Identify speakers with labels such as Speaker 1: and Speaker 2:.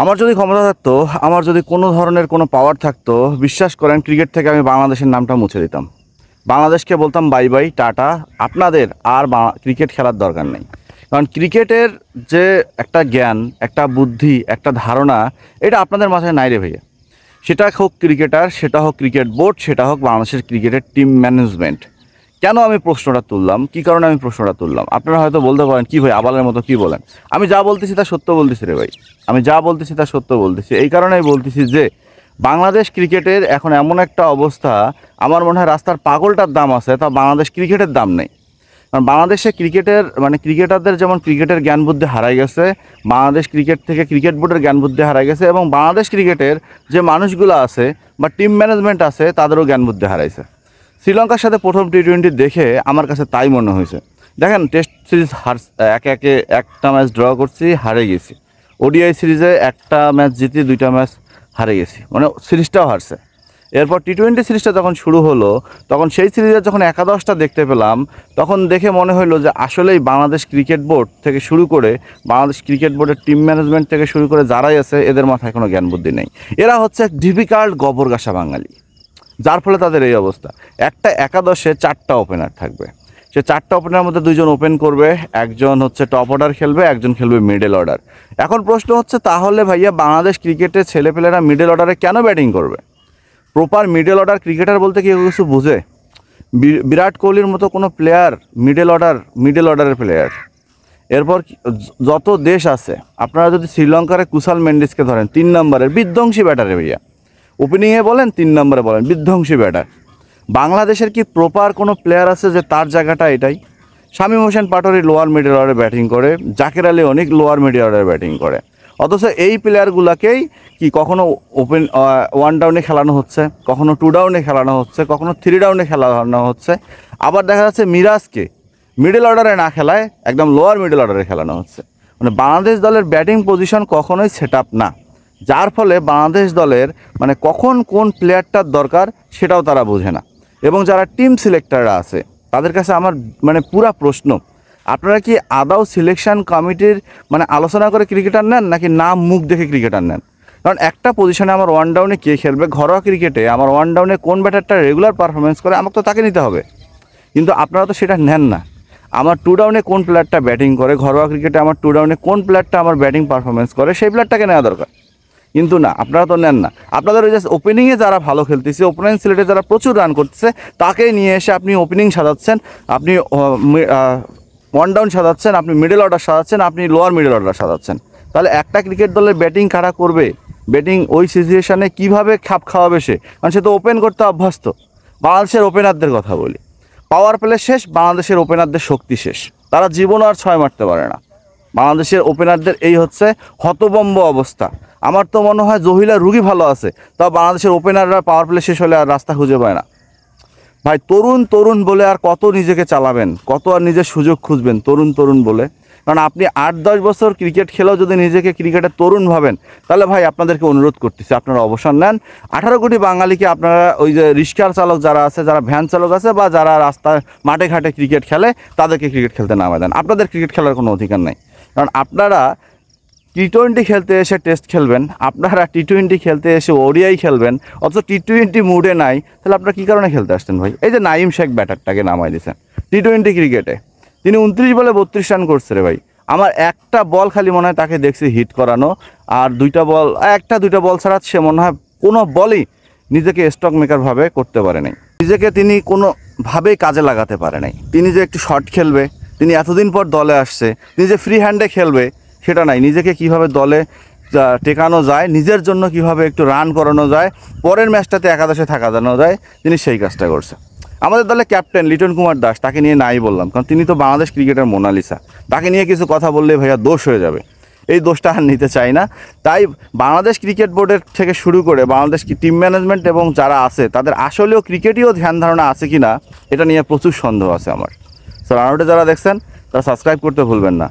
Speaker 1: আমার যদি ক্ষমতা থাকতো, আমার যদি কোনো ধরনের কোনো পাওয়ার থাকতো, বিশ্বাস করেন ক্রিকেট থেকে আমি বাংলাদেশের নামটা মুছে দিতাম। বাংলাদেশকে বলতাম বাই বাই, টাটা, আপনাদের আর ক্রিকেট খেলার দরকার নেই। কারণ ক্রিকেটের যে একটা জ্ঞান, একটা বুদ্ধি, একটা ধারণা, এটা আপনাদের মাথায় নাই রে ভাইয়া। সেটা হোক ক্রিকেটার, সেটা হোক ক্রিকেট বোর্ড, সেটা হোক বাংলাদেশের ক্রিকেটের টিম ম্যানেজমেন্ট। কেন আমি প্রশ্নটা তুললাম, কী কারণে আমি প্রশ্নটা তুললাম, আপনারা হয়তো বলতে পারেন কী ভাই আবালের মতো কী বলেন। আমি যা বলতেছি তা সত্য বলতেছি রে ভাই, আমি যা বলতেছি তা সত্য বলতেছি। এই কারণেই বলতেছি যে বাংলাদেশ ক্রিকেটের এখন এমন একটা অবস্থা, আমার মনে হয় রাস্তার পাগলটার দাম আছে, তা বাংলাদেশ ক্রিকেটের দাম নেই। কারণ বাংলাদেশে ক্রিকেটের ক্রিকেটারদের যেমন ক্রিকেটের জ্ঞান বুদ্ধি হারাই গেছে, বাংলাদেশ ক্রিকেট থেকে ক্রিকেট বোর্ডের জ্ঞান বুদ্ধি হারাই গেছে, এবং বাংলাদেশ ক্রিকেটের যে মানুষগুলো আছে বা টিম ম্যানেজমেন্ট আছে তাদেরও জ্ঞান বুদ্ধি হারাইছে। শ্রীলঙ্কার সাথে প্রথম টি-20 দেখে আমার কাছে তাই মনে হয়েছে। দেখেন টেস্ট সিরিজ একটা ম্যাচ ড্র করছি, হারে গেছি। ওডিআই সিরিজে একটা ম্যাচ জিতি, 2টা ম্যাচ হারে গেছি, সিরিজটাও হারছে। এরপর টি-20 সিরিজটা যখন শুরু হলো, তখন সেই সিরিজের যখন একাদশটা দেখতে পেলাম, তখন দেখে মনে হলো যে আসলেই বাংলাদেশ ক্রিকেট বোর্ড থেকে শুরু করে, বাংলাদেশ ক্রিকেট বোর্ডের টিম ম্যানেজমেন্ট থেকে শুরু করে যারাই আছে, এদের মাথায় কোনো জ্ঞান বুদ্ধি নেই। এরা হচ্ছে এক ডিফিকাল্ট গবরগাসা বাঙালি, যার ফলে তাদের এই অবস্থা। একটা একাদশে 4টা ওপেনার থাকবে, সে 4টা ওপেনারের মধ্যে 2জন ওপেন করবে, একজন হচ্ছে টপ অর্ডার খেলবে, একজন খেলবে মিডল অর্ডার। এখন প্রশ্ন হচ্ছে, তাহলে ভাইয়া বাংলাদেশ ক্রিকেটের ছেলেপেলেরা মিডল অর্ডারে কেন ব্যাটিং করবে? প্রপার মিডল অর্ডার ক্রিকেটার বলতে কি কিছু বুঝে? বিরাট কোহলির মতো কোনো প্লেয়ার মিডল অর্ডারের প্লেয়ার। এরপর যত দেশ আছে, আপনারা যদি শ্রীলঙ্কার কুশাল মেন্ডিসকে ধরেন, 3 নম্বরের বিধ্বংসী ব্যাটারে ভাইয়া, ওপেনিংয়ে বলেন, 3 নম্বরে বলেন, বিধ্বংসী ব্যাটার। বাংলাদেশের কি প্রপার কোনো প্লেয়ার আছে যে তার জায়গাটা এটাই? শামীম হোসেন পাটোয়ারি লোয়ার মিডল অর্ডারে ব্যাটিং করে, জাকের আলী অনেক লোয়ার মিডল অর্ডারে ব্যাটিং করে, অথচ এই প্লেয়ারগুলোকেই কি কখনো ওপেন 1 ডাউনে খেলানো হচ্ছে, কখনো 2 ডাউনে খেলানো হচ্ছে, কখনো 3 ডাউনে খেলানো হচ্ছে। আবার দেখা যাচ্ছে মিরাজকে মিডল অর্ডারে না খেলায় একদম লোয়ার মিডল অর্ডারে খেলানো হচ্ছে। বাংলাদেশ দলের ব্যাটিং পজিশন কখনোই সেট আপ না, যার ফলে বাংলাদেশ দলের কখন কোন প্লেয়ারটার দরকার সেটাও তারা বোঝে না। এবং যারা টিম সিলেক্টররা আছে, তাদের কাছে আমার পুরা প্রশ্ন, আপনারা কি আদৌ সিলেকশন কমিটির আলোচনা করে ক্রিকেটার নেন, নাকি নাম মুখ দেখে ক্রিকেটার নেন? কারণ একটা পজিশনে আমার 1 ডাউনে কে খেলবে, ঘরোয়া ক্রিকেটে আমার 1 ডাউনে কোন ব্যাটারটা রেগুলার পারফরমেন্স করে, আমাকে তো তাকে নিতে হবে। কিন্তু আপনারা তো সেটা নেন না। আমার 2 ডাউনে কোন প্লেয়ারটা ব্যাটিং করে, ঘরোয়া ক্রিকেটে আমার 2 ডাউনে কোন প্লেয়ারটা আমার ব্যাটিং পারফরমেন্স করে, সেই প্লেয়ারটাকে নেওয়া দরকার। কিন্তু না, আপনারা তো নেন না। আপনাদের ওই জাস্ট ওপেনিংয়ে যারা ভালো খেলতেছে, ওপেনিং সিলেটে যারা প্রচুর রান করতেছে, তাকেই নিয়ে এসে আপনি ওপেনিং সাজাচ্ছেন, আপনি 1 ডাউন সাজাচ্ছেন, আপনি মিডল অর্ডার সাজাচ্ছেন, আপনি লোয়ার মিডল অর্ডার সাজাচ্ছেন। তাহলে একটা ক্রিকেট দলের ব্যাটিং কারা করবে? ব্যাটিং ওই সিচুয়েশানে কীভাবে খাপ খাওয়াবে সে? কারণ সে তো ওপেন করতে অভ্যস্ত। বাংলাদেশের ওপেনারদের কথা বলি, পাওয়ার প্লে শেষ, বাংলাদেশের ওপেনারদের শক্তি শেষ, তারা জীবনও আর 6 মারতে পারে না। বাংলাদেশের ওপেনারদের এই হচ্ছে হতবম্ব অবস্থা। আমার তো মনে হয় জহিলা রুগী ভালো আছে, তাও বাংলাদেশের ওপেনাররা পাওয়ার প্লে শেষ হলে আর রাস্তা খুঁজে পায় না। ভাই তরুণ বলে আর কত নিজেকে চালাবেন, কত আর নিজের সুযোগ খুঁজবেন তরুণ বলে? কারণ আপনি 8-10 বছর ক্রিকেট খেলেও যদি নিজেকে ক্রিকেটের তরুণ ভাবেন, তাহলে ভাই আপনাদেরকে অনুরোধ করতেছি, আপনারা অবসর নেন। 18 কোটি বাঙালিকে আপনারা ওই যে রিক্সার চালক যারা আছে, যারা ভ্যান চালক আছে, বা যারা রাস্তায় মাঠে ঘাটে ক্রিকেট খেলে, তাদেরকে ক্রিকেট খেলতে নামা দেন। আপনাদের ক্রিকেট খেলার কোনো অধিকার নেই। কারণ আপনারা টি-20 খেলতে এসে টেস্ট খেলবেন, আপনারা টি-20 খেলতে এসে ওডিআই খেলবেন, অথচ টি-20 মুডে নাই। তাহলে আপনারা কী কারণে খেলতে আসছেন ভাই? এই যে নাইম শেখ ব্যাটারটাকে নামাই দিয়েছেন টি-20 ক্রিকেটে, তিনি 29 বলে 32 রান করছে রে ভাই। আমার একটা বল খালি মনে হয় তাকে দেখছি হিট করানো, আর 2টা বল ছাড়া সে মনে হয় কোনো বলই নিজেকে স্টক মেকারভাবে করতে পারে নাই, নিজেকে তিনি কোনোভাবেই কাজে লাগাতে পারে নাই। তিনি যে একটু শর্ট খেলবে, তিনি এতদিন পর দলে আসছে, তিনি যে ফ্রি হ্যান্ডে খেলবে সেটা নাই। নিজেকে কিভাবে দলে টেকানো যায়, নিজের জন্য কিভাবে একটু রান করানো যায়, পরের ম্যাচটাতে একাদশে থাকা জানো যায়, তিনি সেই কাজটা করছে। আমাদের দলে ক্যাপ্টেন লিটন কুমার দাস, তাকে নিয়ে নাই বললাম, কারণ তিনি তো বাংলাদেশ ক্রিকেটের মোনালিসা। তাকে নিয়ে কিছু কথা বললে ভাইয়া দোষ হয়ে যাবে, এই দোষটা আর নিতে চাই না। তাই বাংলাদেশ ক্রিকেট বোর্ডের থেকে শুরু করে বাংলাদেশ টিম ম্যানেজমেন্ট এবং যারা আছে, তাদের আসলেও ক্রিকেটেও ধ্যান ধারণা আছে কি না, এটা নিয়ে প্রচুর সন্দেহ আছে আমার। সো রানআউটে যারা দেখছেন, তারা সাবস্ক্রাইব করতে ভুলবেন না।